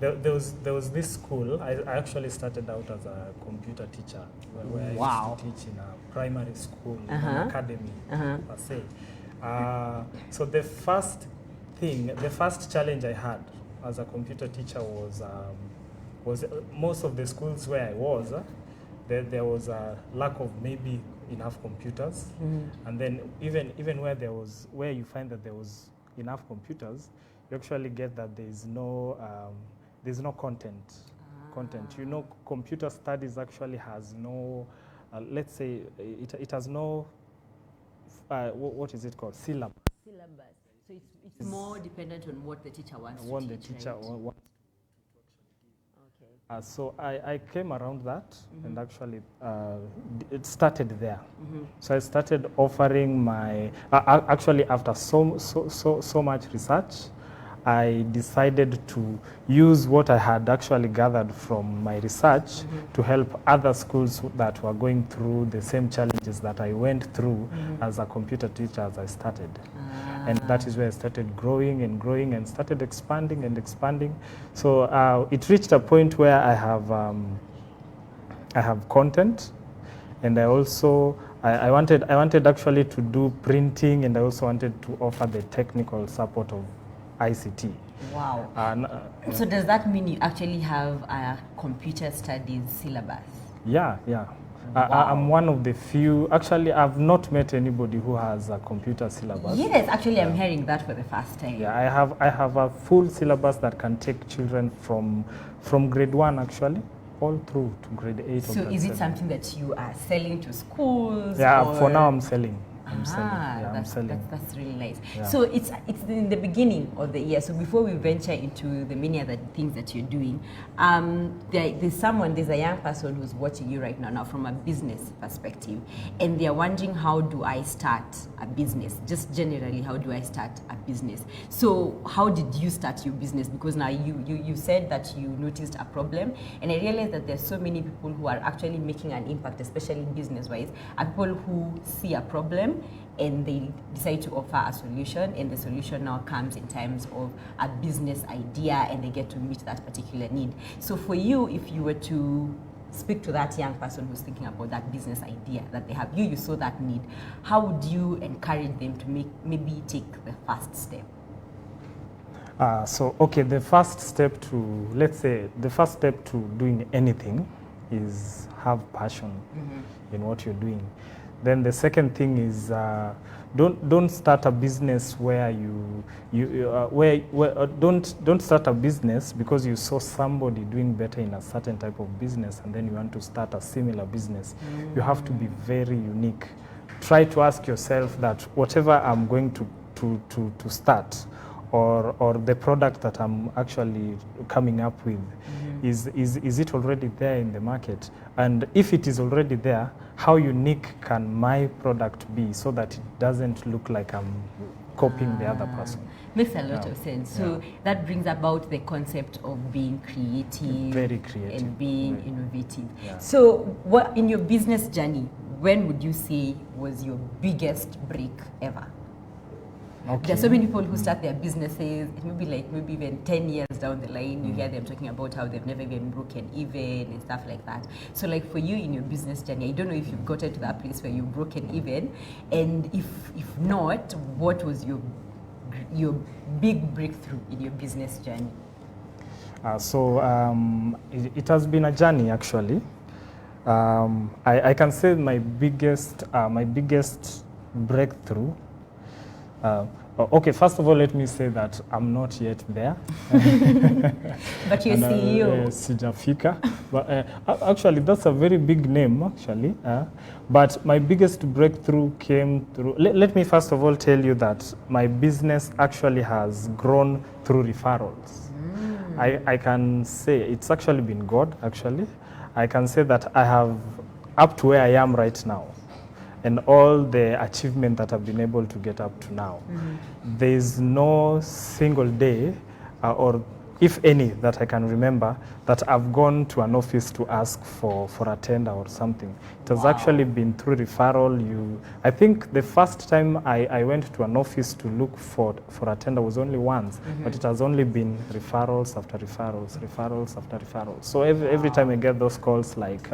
there was this school. I actually started out as a computer teacher where I used to teach in a primary school, an academy per se. So the first challenge I had as a computer teacher was most of the schools where I was, there was a lack of maybe enough computers, and then even where you find that there was enough computers, you actually get that there's no content. You know, computer studies actually has no, let's say, it has no, what is it called? Syllabus. So it's more dependent on what the teacher wants to teach, the teacher right? wants. So I came around that, and actually it started there. So I started offering my, actually after so much research, I decided to use what I had actually gathered from my research to help other schools that were going through the same challenges that I went through as a computer teacher as I started. And that is where I started growing and started expanding and expanding. So it reached a point where I have content, and I also I wanted actually to do printing, and I also wanted to offer the technical support of ICT. Wow. So does that mean you actually have a computer studies syllabus? Yeah. Wow. I'm one of the few. Actually, I've not met anybody who has a computer syllabus. Yes, actually, I'm hearing that for the first time. Yeah, I have a full syllabus that can take children from grade 1 actually all through to grade 8. So is it something that you are selling to schools? Yeah, or? For now I'm selling. I'm selling. That's really nice. Yeah. So it's in the beginning of the year. So before we venture into the many other things that you're doing, there's a young person who's watching you right now from a business perspective, and they're wondering, how do I start a business? Just generally, how do I start a business? So how did you start your business? Because now you said that you noticed a problem, and I realized that there's so many people who are actually making an impact, especially business-wise, are people who see a problem and they decide to offer a solution, and the solution now comes in terms of a business idea, and they get to meet that particular need. So for you, if you were to speak to that young person who's thinking about that business idea that they have, you saw that need, how would you encourage them to maybe take the first step? The first step to doing anything is have passion in what you're doing. Then the second thing is don't start a business don't start a business because you saw somebody doing better in a certain type of business and then you want to start a similar business. You have to be very unique. Try to ask yourself that whatever I'm going to start or the product that I'm actually coming up with, is it already there in the market? And if it is already there, how unique can my product be so that it doesn't look like I'm copying the other person? Makes a lot of sense. So that brings about the concept of being creative, very creative, and being innovative. Yeah. So what in your business journey, when would you say was your biggest break ever? Okay. There are so many people who start their businesses, maybe even 10 years down the line, you hear them talking about how they've never even broken even and stuff like that. So like for you in your business journey, I don't know if you've gotten to that place where you've broken even, and if not, what was your big breakthrough in your business journey? It has been a journey actually. I can say my biggest breakthrough. First of all, let me say that I'm not yet there. But you're CEO. Sijafika. But actually, that's a very big name, actually. But my biggest breakthrough came through. Let me first of all tell you that my business actually has grown through referrals. I can say it's actually been God, actually. I can say that I have, up to where I am right now, and all the achievement that I've been able to get up to now. There's no single day or if any, that I can remember, that I've gone to an office to ask for a tender or something. It has actually been through referral. I think the first time I went to an office to look for a tender was only once, but it has only been referrals after referrals, referrals after referrals. So every time I get those calls like,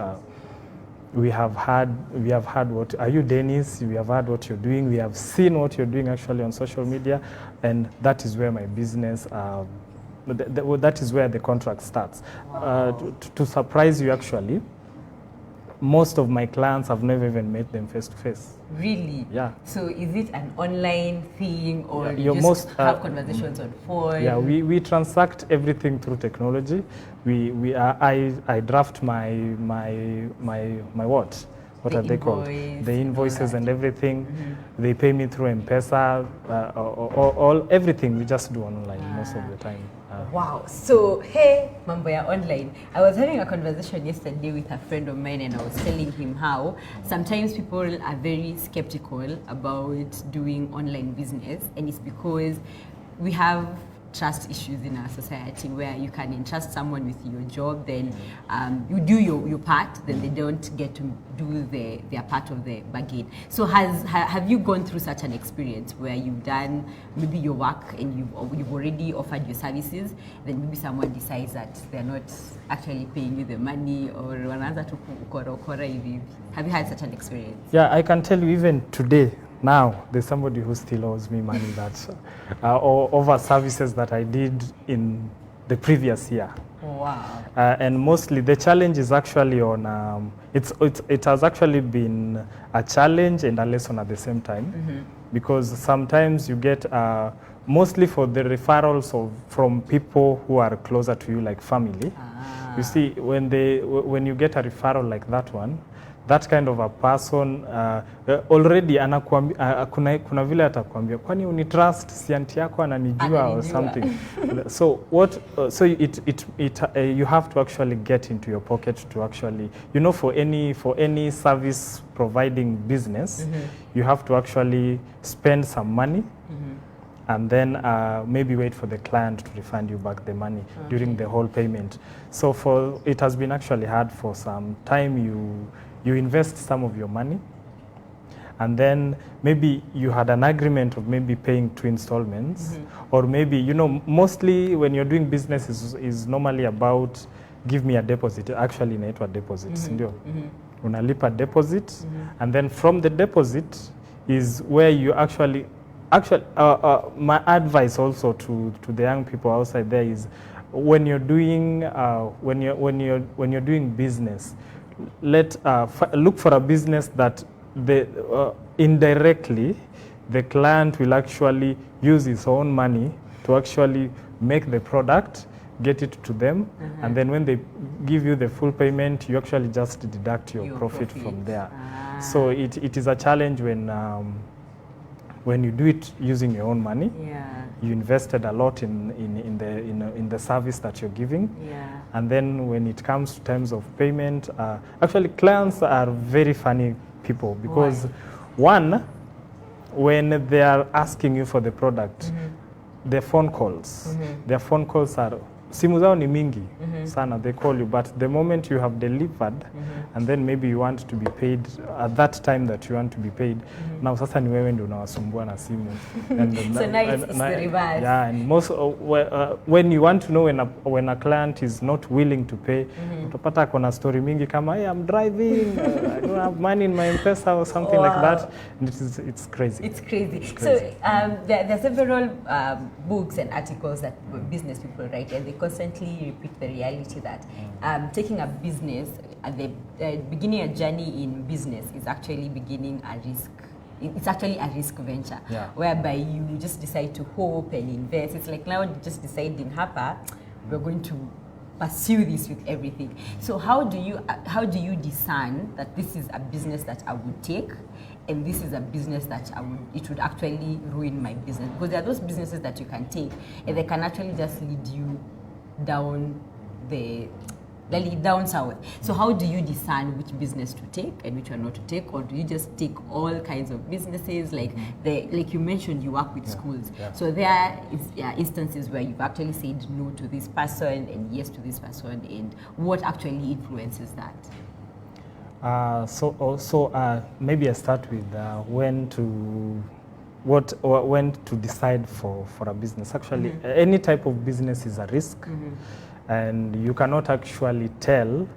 we have heard what, are you Dennis? We have heard what you're doing. We have seen what you're doing actually on social media, and that is where my business, that is where the contract starts. To surprise you actually, most of my clients have never even met them face to face. Really? Yeah. So is it an online thing, or Yeah, you just have conversations on phone? Yeah, we transact everything through technology. I draft my what are they called? The invoices and everything. They pay me through M-Pesa, all everything we just do online most of the time. Wow. So, hey, mambo ya online. I was having a conversation yesterday with a friend of mine, and I was telling him how sometimes people are very skeptical about doing online business, and it's because we have trust issues in our society where you can entrust someone with your job, then you do your part, then they don't get to do their part of the bargain. So have you gone through such an experience where you've done maybe your work and you've already offered your services, then maybe someone decides that they're not actually paying you the money, or wanaanza tu ukora hivi? Have you had such an experience? Yeah, I can tell you even today, now, there's somebody who still owes me money that over services that I did in the previous year. Wow. And mostly the challenge is actually on, it has actually been a challenge and a lesson at the same time, because sometimes you get, mostly for the referrals from people who are closer to you, like family. You see, when you get a referral like that one, that kind of a person already kuna vile atakwambia kwani unitrust si aunti yako ananijua or something. So you have to actually get into your pocket to actually, you know, for any service providing business, you have to actually spend some money. And then maybe wait for the client to refund you back the money during the whole payment. So it has been actually hard for some time. You invest some of your money, and then maybe you had an agreement of maybe paying 2 installments, or maybe, you know, mostly when you're doing business is normally about give me a deposit. Actually inaitwa deposit, ndio. Unalipa deposit, and then from the deposit is where you actually my advice also to the young people outside there is, when you're doing business, look for a business that indirectly the client will actually use his own money to actually make the product, get it to them, and then when they give you the full payment, you actually just deduct your profit from there. So it is a challenge when you do it using your own money. You invested a lot in the service that you're giving, and then when it comes to terms of payment, actually clients are very funny people, because one, when they are asking you for the product, their phone calls are, simu zao ni mingi sana, they call you, but the moment you have delivered and then maybe you want to be paid at that time that you want to be paid, now sasa ni wewe ndio unawasumbua na simu. So now it's the reverse. Yeah, and most when you want to know when a client is not willing to pay, utapata kuna story mingi kama, hey, I'm driving, I don't have money in my M-Pesa or something like that. And it's crazy. It's crazy. So there are several books and articles that business people write, and they constantly repeat the reality that taking a business at the beginning a journey in business is actually beginning a risk. It's actually a risk venture, whereby you just decide to hope and invest. It's like now you just decide in Hapa, we're going to pursue this with everything. So how do you discern that this is a business that I would take, and this is a business that it would actually ruin my business? Because there are those businesses that you can take, and they can actually just lead you down the like down south. So how do you discern which business to take and which one not to take, or do you just take all kinds of businesses? Like like you mentioned, you work with schools. Yeah. So there is instances where you've actually said no to this person and yes to this person, and what actually influences that? Maybe I start with when to decide for a business. Actually, any type of business is a risk, and you cannot actually tell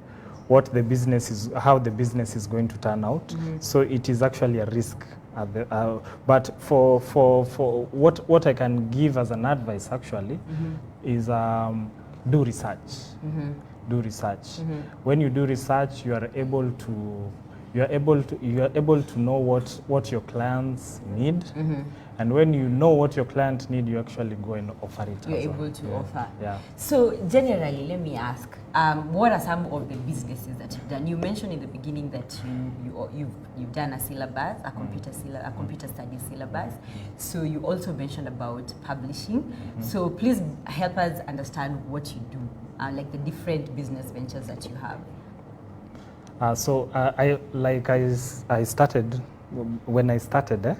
what the business is, how the business is going to turn out. So it is actually a risk. But for what I can give as an advice actually is do research. Do research. When you do research, you are able to know what your clients need, and when you know what your client need, you actually go and offer it. You're able to offer. Yeah. So generally, let me ask, what are some of the businesses that you've done? You mentioned in the beginning that you've done a syllabus, a computer studies syllabus. So you also mentioned about publishing. So please help us understand what you do, like the different business ventures that you have. I started, when I started,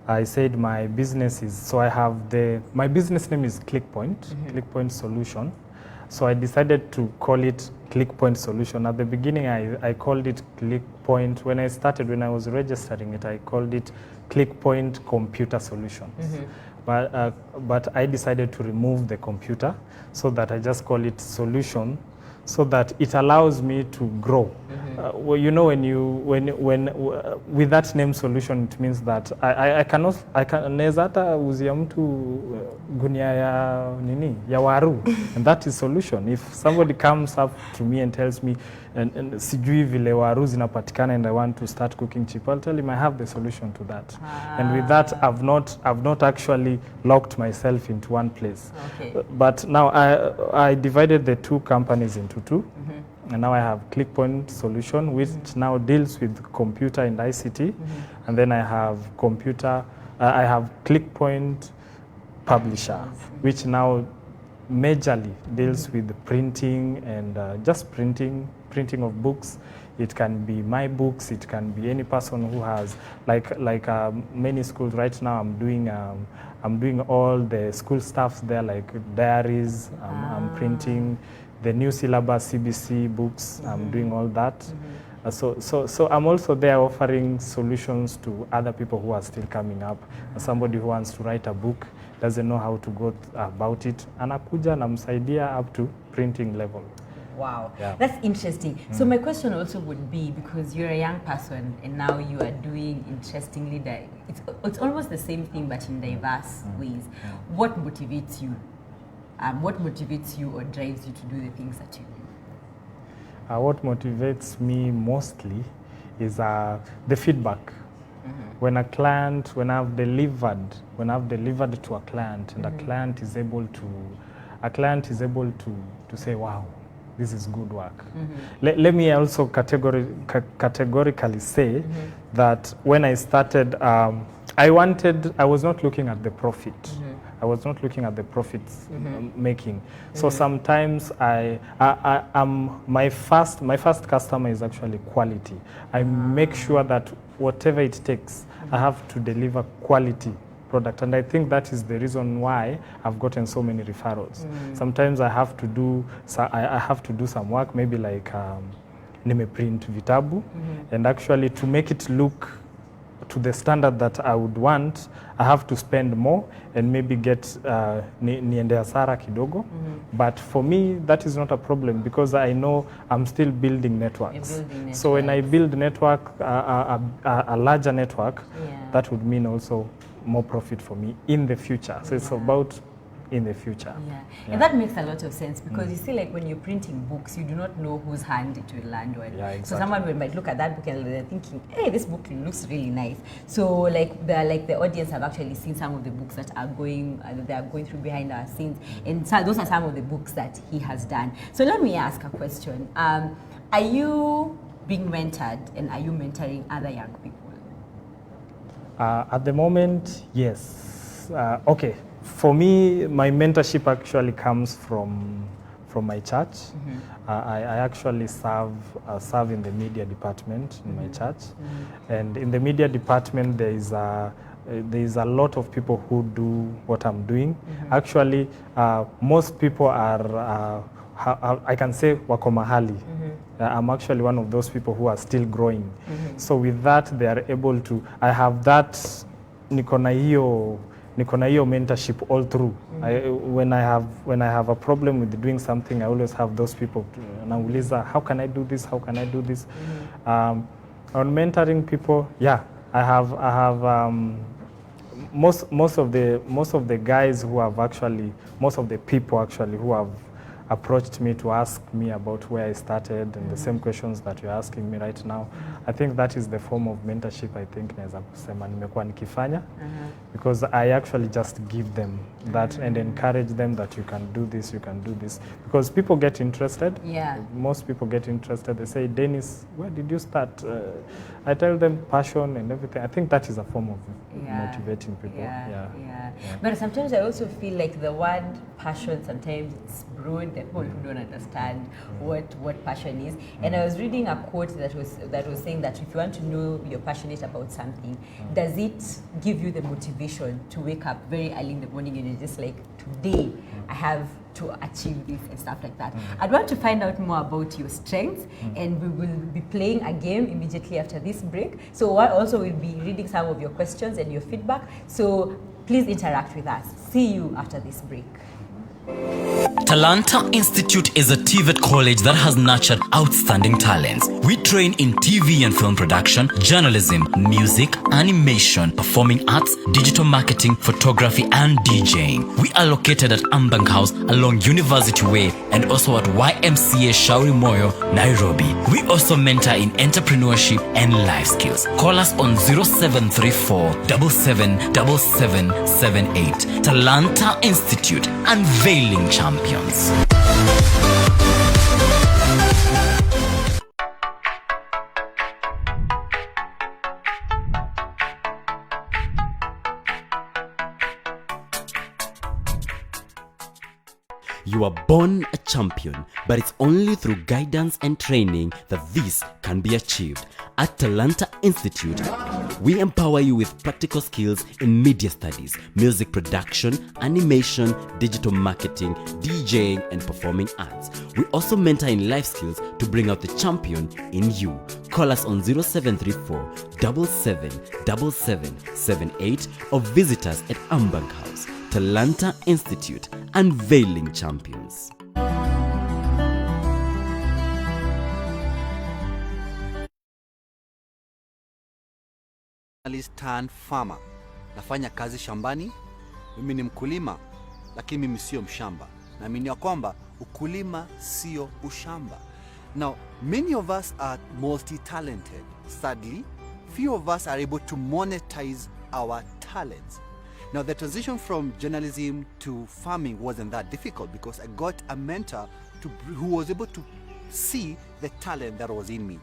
I said my business is, so I have my business name is ClickPoint, ClickPoint Solution. So I decided to call it ClickPoint Solution. At the beginning, I called it ClickPoint. When I started, when I was registering it, I called it ClickPoint Computer Solutions. But I decided to remove the computer so that I just call it Solution, so that it allows me to grow. Well, you know, with that name Solution, it means that I naweza hata uzia mtu gunia ya waru, and that is solution. If somebody comes up to me and tells me and sijui vile waru zinapatikana and I want to start cooking cheap, I'll tell him I have the solution to that. And with that, I've not actually locked myself into one place. Okay. But now I divided the two companies into two. And now I have ClickPoint Solution, which now deals with computer and ICT. And then I have ClickPoint Publisher, which now majorly deals with printing and just printing of books. It can be my books, it can be any person who has, like many schools right now, I'm doing all the school stuff there, like diaries, I'm printing the new syllabus, CBC books, I'm doing all that. So I'm also there offering solutions to other people who are still coming up. Somebody who wants to write a book, doesn't know how to go about it, anakuja namsaidia up to printing level. Wow, yeah. That's interesting. So my question also would be, because you're a young person and now you are doing interestingly, it's almost the same thing but in diverse ways. What motivates you? What motivates you or drives you to do the things that you do? What motivates me mostly is the feedback. When I've delivered to a client, and a client is able to say, wow, this is good work. Let me also categorically say that when I started, I was not looking at the profit. I was not looking at the profits making. So sometimes my first customer is actually quality. I make sure that whatever it takes, I have to deliver quality product, and I think that is the reason why I've gotten so many referrals. Sometimes I have to do some work, maybe like nimeprint vitabu, and actually to make it look to the standard that I would want, I have to spend more and maybe get niende hasara kidogo. But for me, that is not a problem because I know I'm still building networks. So when I build network, a larger network, that would mean also more profit for me in the future. So it's about in the future. And that makes a lot of sense because you see, like when you're printing books, you do not know whose hand it will land on. Exactly. So someone might look at that book and they're thinking, hey, this book looks really nice. So like the audience have actually seen some of the books that are going through behind our scenes, and so those are some of the books that he has done. So let me ask a question. Are you being mentored and are you mentoring other young people? At the moment, yes. Okay. For me, my mentorship actually comes from my church. I actually serve in the media department in my church, and in the media department there is a lot of people who do what I'm doing. Actually, most people are I can say wako mahali. I'm actually one of those people who are still growing. So with that, they are able to, I have that, niko na hiyo mentorship all through. When I have a problem with doing something, I always have those people. Nauliza, how can I do this? How can I do this? On mentoring people, yeah, I have most of the guys who have actually, most of the people actually who have approached me to ask me about where I started and the same questions that you're asking me right now. I think that is the form of mentorship I think naweza kusema nimekuwa nikifanya, because I actually just give them that and encourage them that you can do this, because people get interested. Yeah. Most people get interested. They say, Dennis, where did you start? I tell them passion and everything. I think that is a form of motivating people. Yeah. But sometimes I also feel like the word passion, sometimes it's broad, that people don't understand what passion is. And I was reading a quote that was saying that if you want to know you're passionate about something, does it give you the motivation to wake up very early in the morning and you're just like, today I have to achieve this and stuff like that. I'd want to find out more about your strengths, and we will be playing a game immediately after this break. So also we'll be reading some of your questions and your feedback. So please interact with us. See you after this break. Talanta Institute is a TVET college that has nurtured outstanding talents. We train in TV and film production, journalism, music, animation, performing arts, digital marketing, photography, and DJing. We are located at Ambang House along University Way and also at YMCA Shauri Moyo, Nairobi. We also mentor in entrepreneurship and life skills. Call us on 0734 777778. Talanta Institute, unveiling champions. You are born a champion, but it's only through guidance and training that this can be achieved. At Talanta Institute, we empower you with practical skills in media studies, music production, animation, digital marketing, DJing, and performing arts. We also mentor in life skills to bring out the champion in you. Call us on 0734 777778 or visit us at Ambang House. Talanta Institute, unveiling champions. Turned farmer. Nafanya kazi shambani. Mimi ni mkulima, lakini mimi sio mshamba. Naamini ya kwamba ukulima sio ushamba. Now, many of us are multi-talented. Sadly, few of us are able to monetize our talents. Now, the transition from journalism to farming wasn't that difficult because I got a mentor who was able to see the talent that was in me.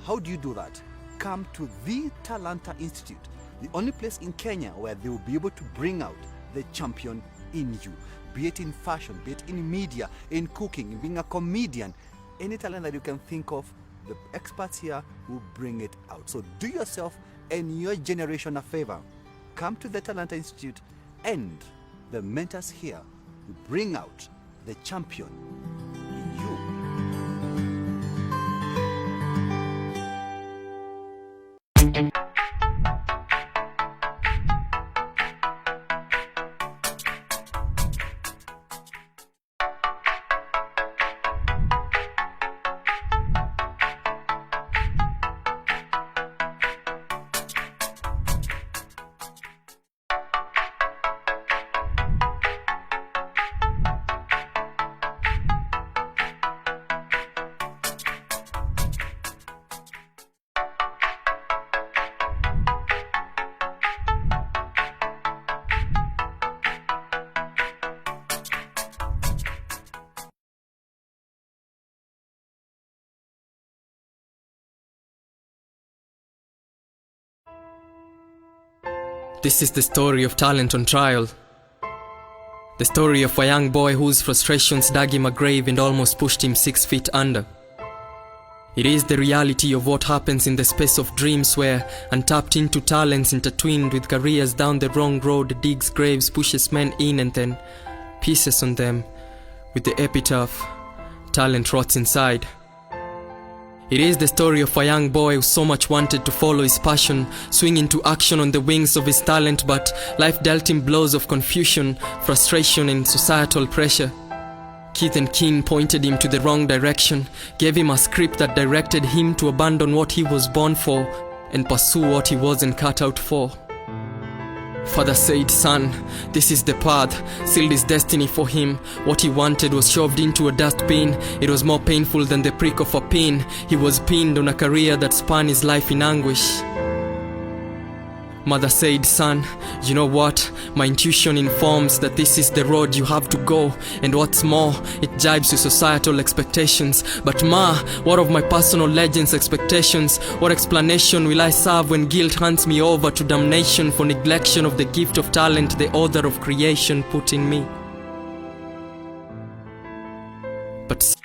How do you do that? Come to the Talanta Institute, the only place in Kenya where they will be able to bring out the champion in you, be it in fashion, be it in media, in cooking, in being a comedian, any talent that you can think of, the experts here will bring it out. So do yourself and your generation a favor. Come to the Talanta Institute and the mentors here will bring out the champion in you. This is the story of talent on trial. The story of a young boy whose frustrations dug him a grave and almost pushed him 6 feet under. It is the reality of what happens in the space of dreams where untapped into talents intertwined with careers down the wrong road digs graves, pushes men in and then pieces on them with the epitaph, talent rots inside. It is the story of a young boy who so much wanted to follow his passion, swing into action on the wings of his talent, but life dealt him blows of confusion, frustration and societal pressure. Keith and Kin pointed him to the wrong direction, gave him a script that directed him to abandon what he was born for and pursue what he wasn't cut out for. Father said, son, this is the path, sealed his destiny for him. What he wanted was shoved into a dustbin. It was more painful than the prick of a pin. He was pinned on a career that spanned his life in anguish. Mother said, son, you know what? My intuition informs that this is the road you have to go. And what's more, it jibes with societal expectations. But ma, what of my personal legend's expectations? What explanation will I serve when guilt hands me over to damnation for neglection of the gift of talent the author of creation put in me? But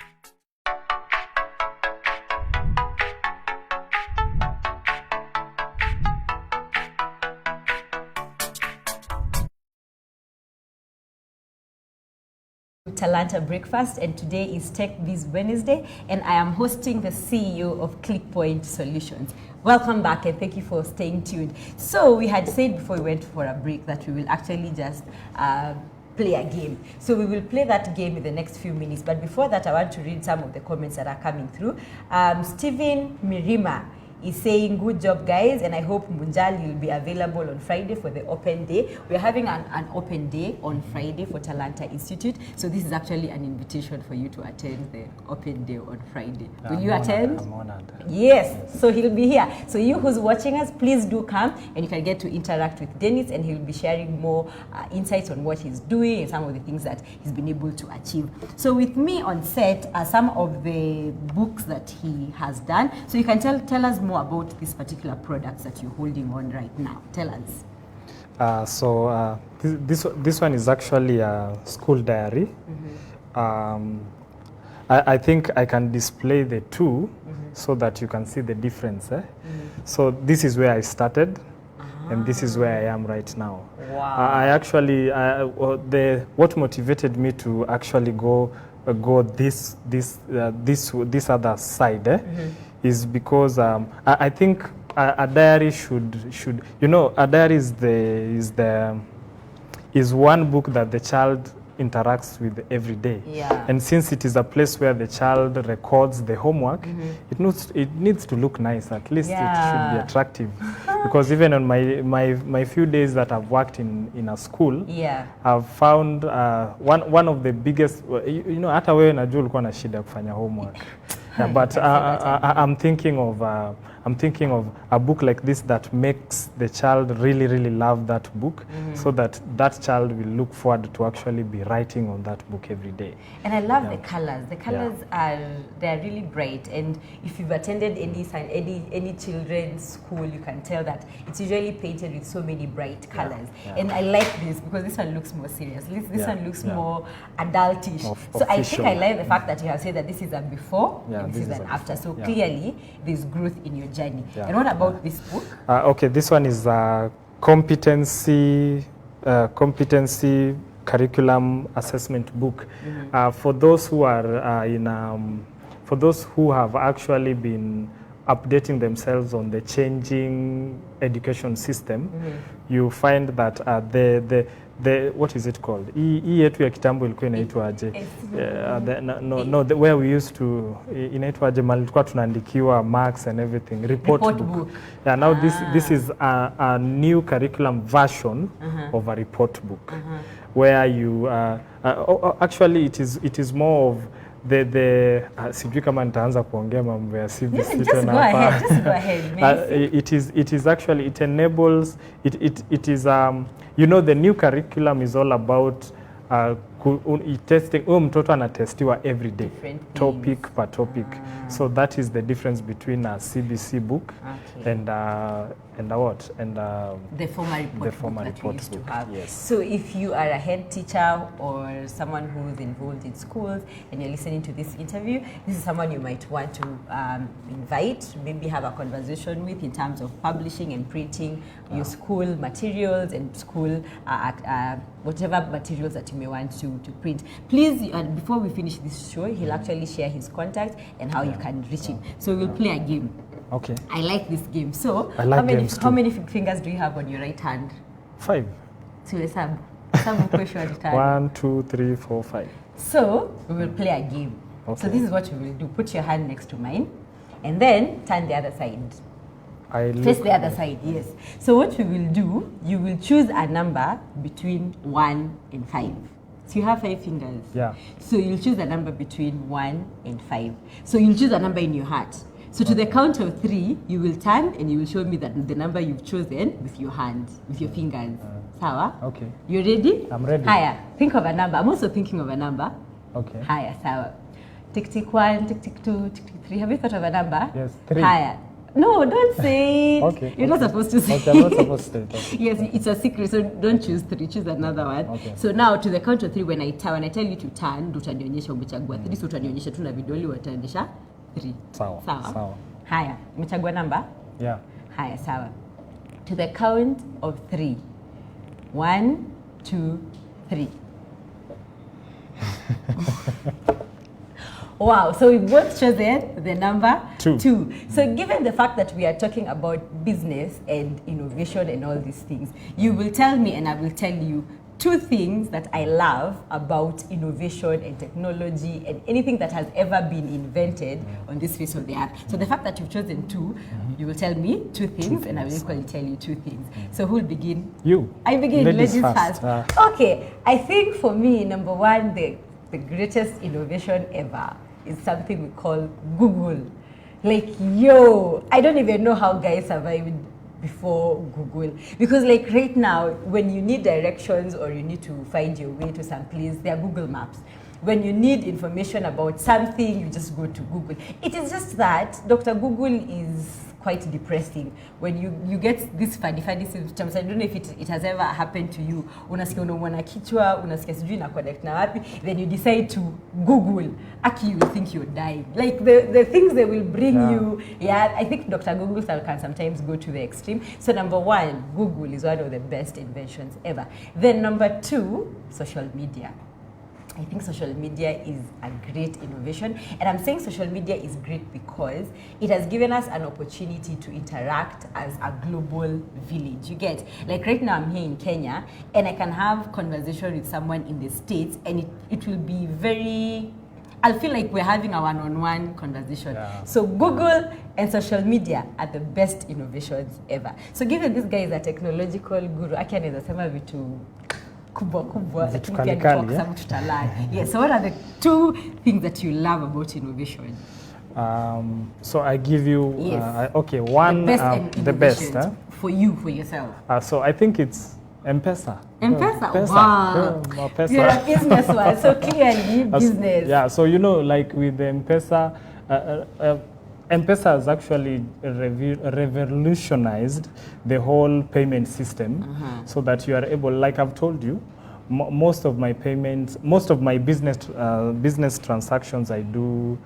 Talanta Breakfast, and today is Tech Biz Wednesday, and I am hosting the CEO of ClickPoint Solutions. Welcome back and thank you for staying tuned. So we had said before we went for a break that we will actually just play a game. So we will play that game in the next few minutes, but before that I want to read some of the comments that are coming through. Stephen Mirima is saying, good job guys, and I hope Munjal will be available on Friday for the open day. We're having an open day on Friday for Talanta Institute, so this is actually an invitation for you to attend the open day on Friday. Will you attend? I'm honored. Yes, so he'll be here. So you who's watching us, please do come, and you can get to interact with Dennis, and he'll be sharing more insights on what he's doing and some of the things that he's been able to achieve. So with me on set are some of the books that he has done. So you can tell us more about these particular products that you're holding on right now. Tell us. This one is actually a school diary. I think I can display the two so that you can see the difference. So this is where I started, and this is where I am right now. Wow. I actually, what motivated me to actually go this other side is because I think a diary should a diary is one book that the child interacts with every day. Yeah. And since it is a place where the child records the homework, it needs to look nice. At least it should be attractive. Because even on my few days that I've worked in a school, I've found one of the biggest, hata wewe najua ulikuwa na shida kufanya homework. But I'm thinking of a book like this that makes the child really, really love that book, so that that child will look forward to actually be writing on that book every day. And I love the colors. The colors they're really bright. And if you've attended any children's school, you can tell that it's usually painted with so many bright colors. And I like this because this one looks more serious. This one looks more adultish. So I think I like the fact that you have said that this is a before and this is an after. So clearly there's growth in your journey. And what about this book? Okay, this one is a competency curriculum assessment book. For those who are for those who have actually been updating themselves on the changing education system, you find that the what is it called? Hii yetu ya kitambo ilikuwa inaitwa aje? Where we used to inaitwa aje mali tulikuwa tunaandikiwa marks and everything. Report book. Yeah, now this is a new curriculum version of a report book, where you actually it is more of sijui kama nitaanza kuongea mambo ya CBC just go ahead. It is actually, it enables, it is the new curriculum is all about testing. Mtoto anatestiwa every day, topic per topic. So that is the difference between a CBC book and And what? And the formal report the formal book that we report used book, to have. yes. So if you are a head teacher or someone who's involved in schools and you're listening to this interview, this is someone you might want to invite, maybe have a conversation with in terms of publishing and printing your school materials and school whatever materials that you may want to print. Please, before we finish this show, he'll actually share his contact and how you can reach him. So we'll play a game. Okay. I like this game. So, I like games how too. many fingers do you have on your right hand? 5. To hesabu. Hesabu question at a time. 1, 2, 3, 4, 5. So, we will play a game. Okay. So, this is what we will do. Put your hand next to mine and then turn the other side. Face the other side, yes. So, what we will do, you will choose a number between 1 and 5. So, you have 5 fingers. Yeah. So, you'll choose a number between 1 and 5. So, you'll choose a number in your heart. So to the count of 3, you will turn and you will show me that the number you've chosen with your hand, with your fingers. Sawa? Okay. You ready? I'm ready. Haya, think of a number. I'm also thinking of a number. Okay. Haya, sawa. Tick, tick 1, tick, tick 2, tick, tick 3. Have you thought of a number? Yes, 3. Haya. No, don't say it. Okay. You're not supposed to say Okay, I'm not supposed to say it. Okay. Yes, it's a secret, so don't choose 3, choose another one. Okay. So now to the count of 3, when I tell you to turn, ndo utanionyesha umechagua 3, so utanionyesha tu na vidole wataendesha 3. Sawa. Sawa. Sawa. Haya, umechagua namba? Yeah. Haya, sawa. To the count of 3. 1, 2, 3. Wow, so we both chosen the number 2. 2. So given the fact that we are talking about business and innovation and all these things, you will tell me and I will tell you 2 things that I love about innovation and technology and anything that has ever been invented on this face of the earth. So the fact that you've chosen 2, you will tell me 2 things and I will equally tell you 2 things. So who will begin? You. I begin. Ladies Ladies first. first. Okay, I think for me, number 1, the greatest innovation ever is something we call Google. Like, yo, I don't even know how guys survived before Google, because like right now when you need directions or you need to find your way to some place, there are Google Maps. When you need information about something, you just go to Google. It is just that Dr. Google is quite depressing when you get this funny symptoms. I don't know if it has ever happened to you. Unasikia unaumwa na kichwa, unasikia sijui na connect na wapi, then you decide to Google. Aki, you will think you're dying. Like the things they will bring you. Yeah, I think Dr. Google can sometimes go to the extreme. So number 1, Google is one of the best inventions ever. Then number 2, social media. I think social media is a great innovation, and I'm saying social media is great because it has given us an opportunity to interact as a global village. You get, like right now I'm here in Kenya and I can have conversation with someone in the States and it will be very, I'll feel like we're having a one-on-one conversation. Yeah. So Google and social media are the best innovations ever. So given this guy is a technological guru, I can sema vitu kubwa Vitu lakini pia kali, nitoka yeah? sababu tutalearn. Yes, so what are the 2 things that you love about innovation? So I give you, Yes. okay, one, the best. For you, for yourself. So I think it's M-Pesa. M-Pesa? M-Pesa. Wow. Yeah, M-Pesa. You're a businessman, so clearly business. Yeah, so you know, like with the M-Pesa, M-Pesa has actually revolutionized the whole payment system so that you are able, like I've told you, most of my payments, most of my business transactions I do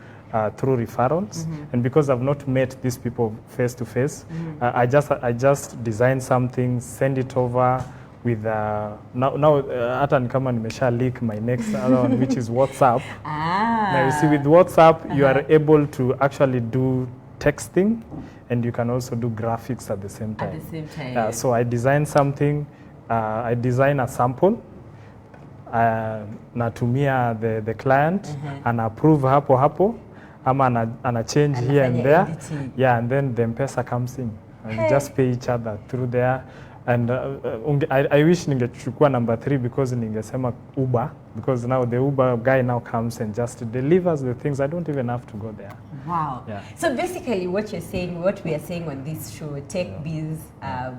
through referrals, and because I've not met these people face to face, I just design something, send it over with now hata ni kama nimesha leak my next other one, which is WhatsApp. Now you see with WhatsApp you are able to actually do texting and you can also do graphics at the same time. At the same time. So I design something, I design a sample, natumia the client and approve hapo ama ana change here and there. Editing. Yeah, and then the M-Pesa comes in and we just pay each other through there. And I wish ningechukua number 3 because ningesema Uber, because now the Uber guy now comes and just delivers the things. I don't even have to go there. Wow. Yeah. So basically what you're saying, what we are saying on this show, Tech Biz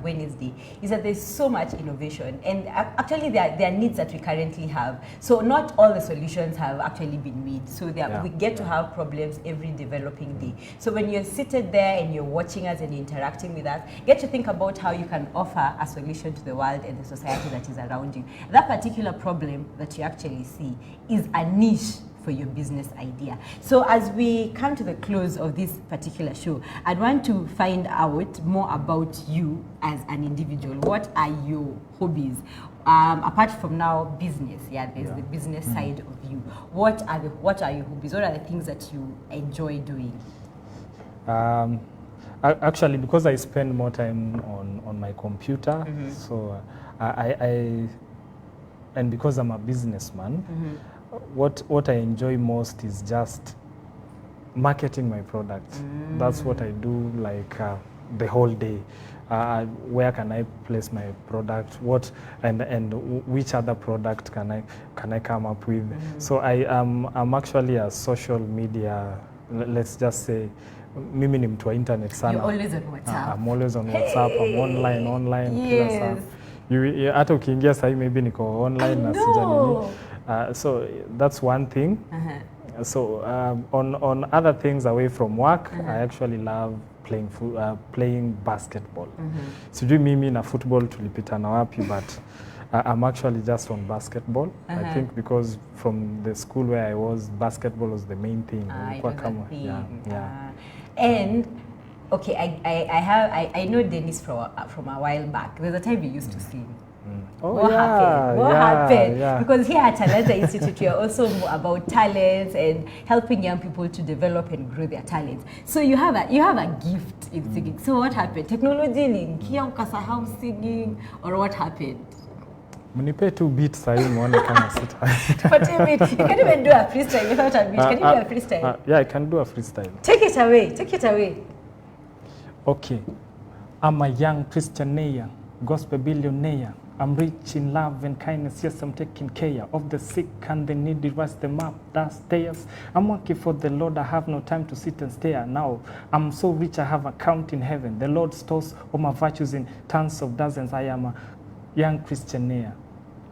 Wednesday, is that there's so much innovation, and actually there are needs that we currently have. So not all the solutions have actually been made. So we get to have problems every developing day. So when you're seated there and you're watching us and you're interacting with us, get to think about how you can offer a solution to the world and the society that is around you. That particular problem that you actually see is a niche for your business idea. So as we come to the close of this particular show, I'd want to find out more about you as an individual. What are your hobbies? Apart from now business, there's the business side of you. What are your hobbies? What are the things that you enjoy doing? Actually, because I spend more time on my computer, so and because I'm a businessman, what I enjoy most is just marketing my products. That's what I do, like the whole day. Where can I place my product? What and which other product can I come up with? So I'm actually a social media. Let's just say, mimi ni mtu wa internet sana. You're always on WhatsApp. I'm always on WhatsApp. I'm online. Yes. Kila saa. Hata ukiingia sahi maybe niko online na sijanini. So that's one thing. So on other things away from work, I actually love playing basketball. Sijui mimi na football tulipitana wapi, but I'm actually just on basketball. I think because from the school where I was, basketball was the main thing. And okay, I know Dennis from a while back. There's a time we used to sing. What happened? Yeah. Because here at Talanta Institute, we are also more about talents and helping young people to develop and grow their talents. So you have a gift in singing. So what happened? Technology linkia ukasahau singing, or what happened? Mnipe 2 beats sahi muone kama sita. What do you mean? You can't even do a freestyle without a beat. Can you do a freestyle? Yeah, I can do a freestyle. Take it away. Okay. I'm a young Christianaire, gospel billionaire. I'm rich in love and kindness, yes, I'm taking care of the sick and the needy, rise them up the stairs. I'm working for the Lord, I have no time to sit and stare. Now, I'm so rich, I have a count in heaven. The Lord stores all my virtues in tons of dozens. I am a young Christianaire,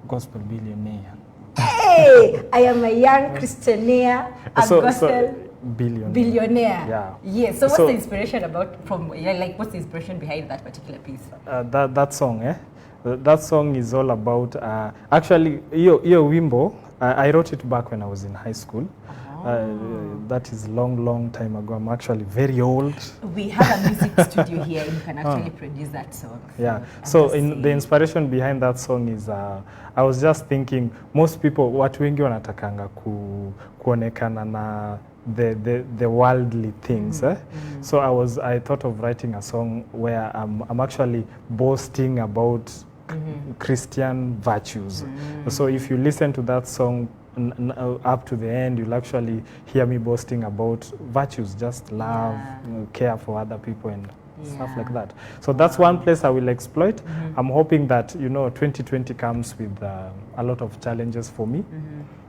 gospel billionaire. Hey, I am a young Christianaire, gospel billionaire. Yeah. Yes. So what's the inspiration what's the inspiration behind that particular piece? That song, that song is all about, actually, iyo wimbo, I wrote it back when I was in high school. That is long time ago. I'm actually very old. We have a music studio here, and you can actually produce that song. Yeah. So the inspiration behind that song is, I was just thinking, most people, watu wengi wanatakanga kuonekana na the worldly things. So I thought of writing a song where I'm actually boasting about Christian virtues. So if you listen to that song up to the end, you'll actually hear me boasting about virtues, just love, care for other people and stuff like that. So that's one place I will exploit. I'm hoping that 2020 comes with a lot of challenges for me.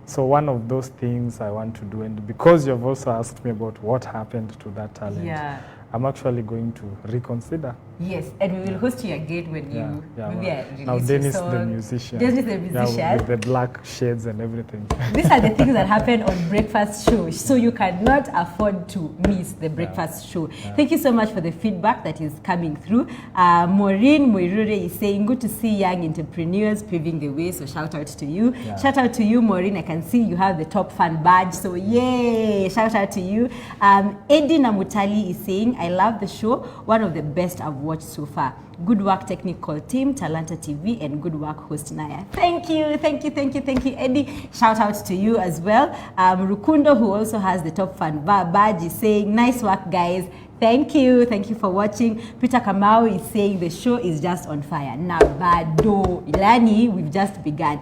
So one of those things I want to do, and because you've also asked me about what happened to that talent, I'm actually going to reconsider. Yes, and we will host you again when you release now Dennis your song. The musician. Dennis the musician. Yeah, with the black shades and everything. These are the things that happen on Breakfast Show, so you cannot afford to miss the Breakfast Show. Thank you so much for the feedback that is coming through. Maureen Moirure is saying, good to see young entrepreneurs paving the way, so shout out to you. Shout out to you, Maureen. I can see you have the top fan badge, so yay, shout out to you. Eddie Namutali is saying, I love the show, one of the best I've watched so far. Good work, technical team, Talanta TV, and good work, host Naya. Thank you, Eddie. Shout out to you as well. Rukundo, who also has the top fan badge, is saying, nice work, guys. Thank you for watching. Peter Kamau is saying the show is just on fire. Nabado Ilani, we've just begun.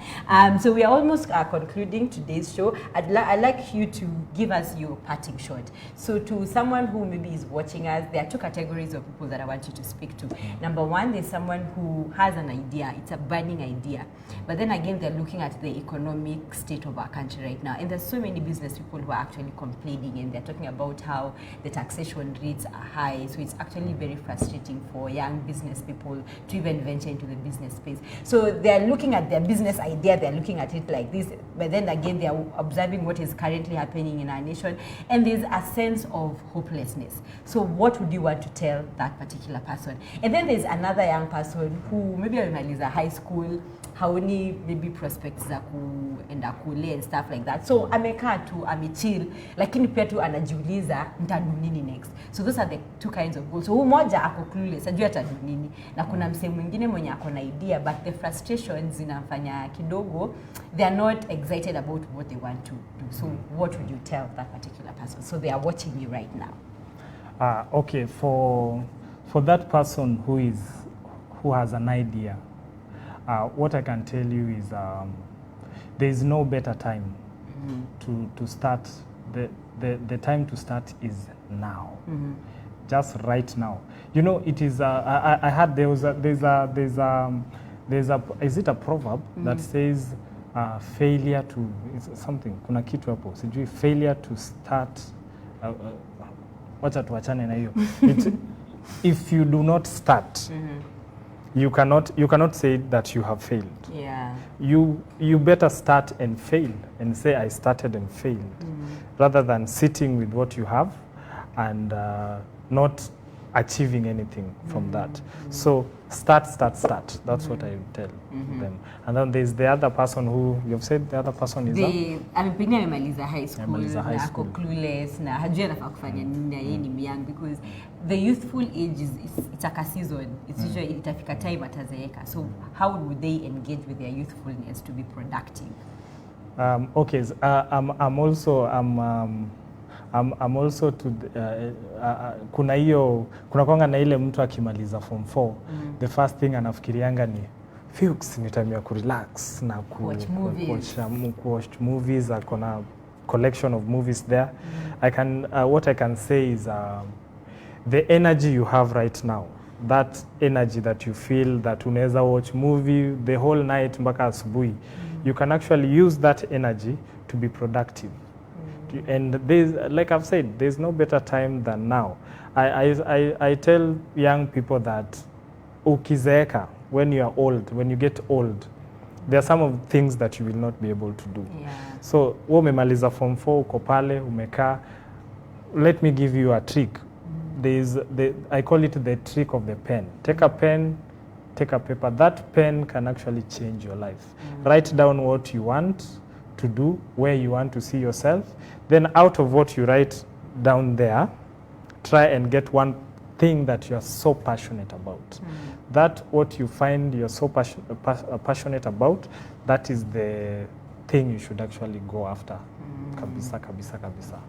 So we are almost concluding today's show. I'd like you to give us your parting shot. So to someone who maybe is watching us, there are 2 categories of people that I want you to speak to. Number one, there's someone who has an idea, it's a burning idea. But then again, they're looking at the economic state of our country right now. And there's so many business people who are actually complaining, and they're talking about how the taxation rates are high. So it's actually very frustrating for young business people to even venture into the business space. So they're looking at their business idea, they're looking at it like this, but then again, they're observing what is currently happening in our nation, and there's a sense of hopelessness. So what would you want to tell that particular person? And then there's another young person who maybe amemaliza high school, haoni maybe prospects za kuenda kule and stuff like that. So amekaa tu, amechill, lakini pia tu anajiuliza nitadu nini next. So those are the two kinds of goals. So huyu moja ako clueless, ajui atadu nini. Na kuna msee mwingine mwenye ako na idea, but the frustrations zinafanya kidogo, they are not excited about what they want to do. So what would you tell that particular person? So they are watching you right now. Okay, for that person who has an idea, what I can tell you is there is no better time to start. The time to start is now, just right now. You know, it is. I had there's a is it a proverb that says failure to something. Kuna kitu hapo. Sijui failure to start. Wacha tuachane na hiyo. If you do not start. You cannot say that you have failed. Yeah. You better start and fail and say I started and failed, rather than sitting with what you have and not achieving anything from that. So start. That's what I would tell them. And then there's the other person who you've said the other person is Pengine amemaliza high school, Amemaliza high na school. ako clueless, na hajui anafaa kufanya nini, na yeye ni young, because the youthful age it's like a season. It's usually itafika time atazeeka. So how would they engage with their youthfulness to be productive? Okay, I'm also to kuna kwanga na ile mtu akimaliza form 4 the first thing anafikirianga ni Fuchs, ni time ya kurelax na watch movies. Akona collection of movies there. What I can say is the energy you have right now, that energy that you feel that unaweza watch movie the whole night mpaka asubuhi, you can actually use that energy to be productive. And like I've said, there's no better time than now. I tell young people that ukizeeka, when you get old, there are some of the things that you will not be able to do. Yeah. So wewe umemaliza form 4, uko pale umekaa, let me give you a trick. I call it the trick of the pen. Take a pen, take a paper. That pen can actually change your life. Write down what you want to do, where you want to see yourself. Then out of what you write down there, try and get one thing that you are so passionate about. That what you find you're so passionate about, that is the thing you should actually go after. Kabisa.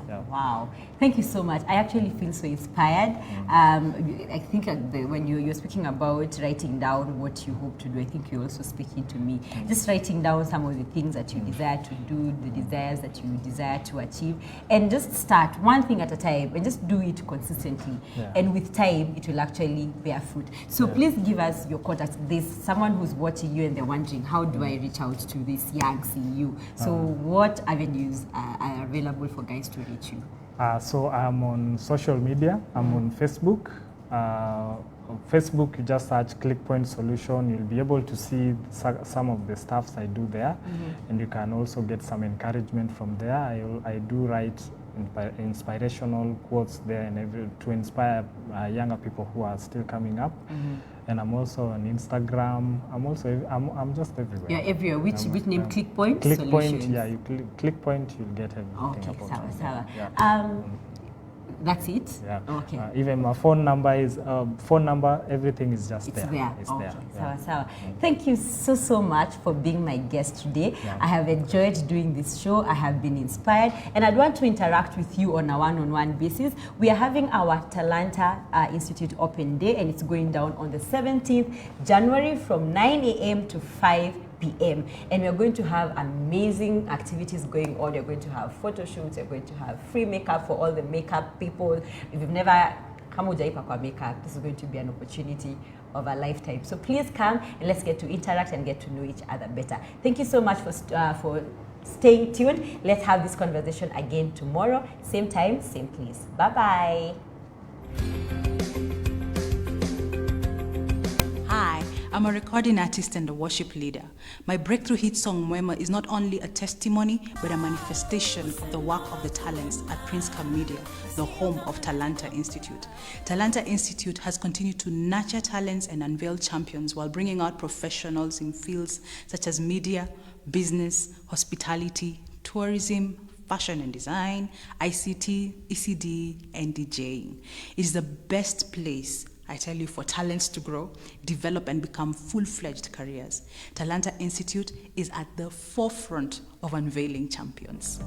Yeah. Wow, thank you so much. I actually feel so inspired. I think when you're speaking about writing down what you hope to do, I think you're also speaking to me. Just writing down some of the things that you desire to do, the desires that you desire to achieve, and just start one thing at a time and just do it consistently. Yeah. And with time, it will actually bear fruit. So please give us your contacts. There's someone who's watching you and they're wondering, how do I reach out to this young CEO? So what avenues are available for guys to reach you? So I'm on social media. I'm on Facebook. On Facebook, you just search ClickPoint Solution. You'll be able to see some of the stuffs I do there, and you can also get some encouragement from there. I do write inspirational quotes there and to inspire younger people who are still coming up. And I'm also on Instagram. I'm just everywhere. You're everywhere. Which name? ClickPoint ClickPoint. Solutions? Yeah, ClickPoint. You'll get everything Okay, about me. sawa. Yeah. That's it? Yeah. Okay. Even my phone number, everything is just It's there. there. It's Okay, there. sawa. Thank you so much for being my guest today. Yeah. I have enjoyed doing this show. I have been inspired, and I'd want to interact with you on a one-on-one basis. We are having our Talanta Institute Open Day, and it's going down on the 17th January from 9 a.m. to 5 p.m. And we're going to have amazing activities going on. You're going to have photo shoots. You're going to have free makeup for all the makeup people. If you've never kama hujaipa kwa makeup, this is going to be an opportunity of a lifetime. So please come and let's get to interact and get to know each other better. Thank you so much for staying tuned. Let's have this conversation again tomorrow, same time, same place. Bye-bye. Hi, I'm a recording artist and a worship leader. My breakthrough hit song Mwema is not only a testimony, but a manifestation of the work of the talents at Princecom Media, the home of Talanta Institute. Talanta Institute has continued to nurture talents and unveil champions while bringing out professionals in fields such as media, business, hospitality, tourism, fashion and design, ICT, ECD, and DJing. It is the best place, I tell you, for talents to grow, develop, and become full-fledged careers. Talanta Institute is at the forefront of unveiling champions.